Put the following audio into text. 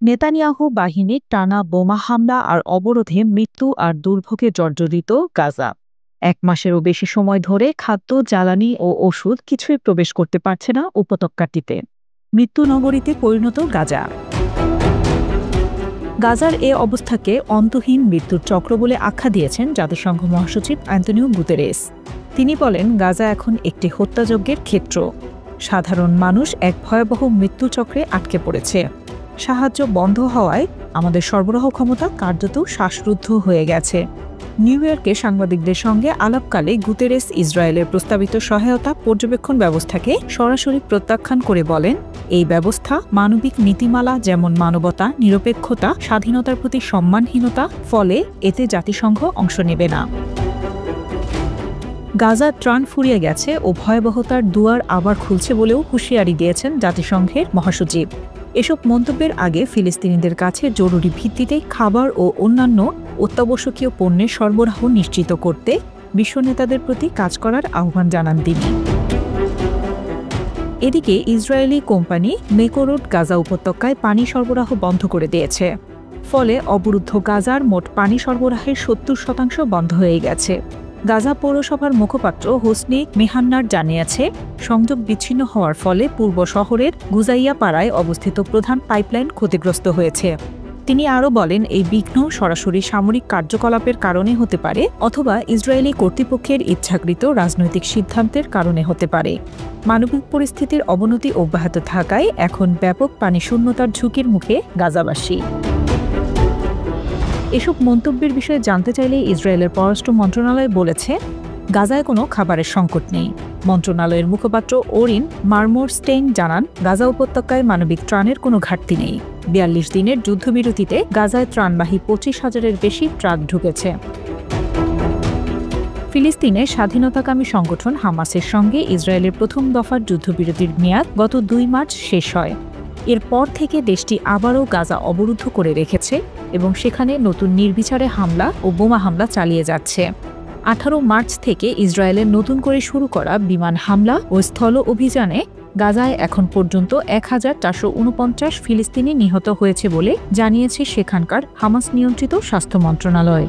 Netanyahu বাহিনীর টানা বোমা হামলা আর অবরোধে মৃত্যু আর দুর্ভোগে জর্জরিত গাজা। ১ মাসেরও বেশি সময় ধরে খাদ্য, জ্বালানি ও ওষুধ কিছুই প্রবেশ করতে পারছে না উপত্যকাটিতে। মৃত্যু নগরীতে পরিণত গাজা। গাজার এ অবস্থাকে অন্তহীন মৃত্যুর চক্র বলে আখ্যা দিয়েছেন জাতিসংঘ মহাসচিব অ্যান্তোনিও গুতেরেস। তিনি বলেন, গাজা এখন একটি হত্যাযজ্ঞের ক্ষেত্র। সাধারণ মানুষ এক ভয়াবহ মৃত্যুচক্রে আটকে পড়েছে। সাহায্য বন্ধ হওয়ায় আমাদের সরবরাহ ক্ষমতা কার্যত শ্বাসরুদ্ধ হয়ে গেছে। নিউ ইয়র্কে সাংবাদিকদের সঙ্গে আলাপকালে গুতেরেস ইসরায়েলের প্রস্তাবিত সহায়তা পর্যবেক্ষণ ব্যবস্থাকে সরাসরি প্রত্যাখ্যান করে বলেন, এই ব্যবস্থা মানবিক নীতিমালা যেমন মানবতা, নিরপেক্ষতা, স্বাধীনতার প্রতি সম্মানহীনতা, ফলে এতে জাতিসংঘ অংশ নেবে না। গাজা ত্রাণ ফুরিয়ে গেছে ও ভয়াবহতার দুয়ার আবার খুলছে বলেও হুঁশিয়ারি দিয়েছেন জাতিসংঘের মহাসচিব। এসব মন্তব্যের আগে ফিলিস্তিনিদের কাছে জরুরি ভিত্তিতে খাবার ও অন্যান্য অত্যাবশ্যকীয় পণ্যের সরবরাহ নিশ্চিত করতে বিশ্ব নেতাদের প্রতি কাজ করার আহ্বান জানান তিনি। এদিকে ইসরায়েলি কোম্পানি মেকোরোড গাজা উপত্যকায় পানি সরবরাহ বন্ধ করে দিয়েছে। ফলে অবরুদ্ধ গাজার মোট পানি সরবরাহের ৭০% বন্ধ হয়ে গেছে। গাজা পৌরসভার মুখপাত্র হোসনি মেহান্নার জানিয়েছে, সংযোগ বিচ্ছিন্ন হওয়ার ফলে পূর্ব শহরের গুজাইয়া পাড়ায় অবস্থিত প্রধান পাইপলাইন ক্ষতিগ্রস্ত হয়েছে। তিনি আরও বলেন, এই বিঘ্ন সরাসরি সামরিক কার্যকলাপের কারণে হতে পারে অথবা ইসরায়েলি কর্তৃপক্ষের ইচ্ছাকৃত রাজনৈতিক সিদ্ধান্তের কারণে হতে পারে। মানবিক পরিস্থিতির অবনতি অব্যাহত থাকায় এখন ব্যাপক পানি শূন্যতার ঝুঁকির মুখে গাজাবাসী। এসব মন্তব্যের বিষয়ে জানতে চাইলে ইসরায়েলের পররাষ্ট্র মন্ত্রণালয় বলেছে, গাজায় কোনো খাবারের সংকট নেই। মন্ত্রণালয়ের মুখপাত্র ওরিন মারমোরস্টেইন জানান, গাজা উপত্যকায় মানবিক ত্রাণের কোনো ঘাটতি নেই। ৪২ দিনের যুদ্ধবিরতিতে গাজায় ত্রাণবাহী ২৫,০০০-এর বেশি ট্রাক ঢুকেছে। ফিলিস্তিনের স্বাধীনতাকামী সংগঠন হামাসের সঙ্গে ইসরায়েলের প্রথম দফার যুদ্ধবিরতির মেয়াদ গত ২ মার্চ শেষ হয়। এরপর থেকে দেশটি আবারও গাজা অবরুদ্ধ করে রেখেছে এবং সেখানে নতুন নির্বিচারে হামলা ও বোমা হামলা চালিয়ে যাচ্ছে। ১৮ মার্চ থেকে ইসরায়েলের নতুন করে শুরু করা বিমান হামলা ও স্থল অভিযানে গাজায় এখন পর্যন্ত ১,৪৪৯ ফিলিস্তিনি নিহত হয়েছে বলে জানিয়েছে সেখানকার হামাস নিয়ন্ত্রিত স্বাস্থ্য মন্ত্রণালয়।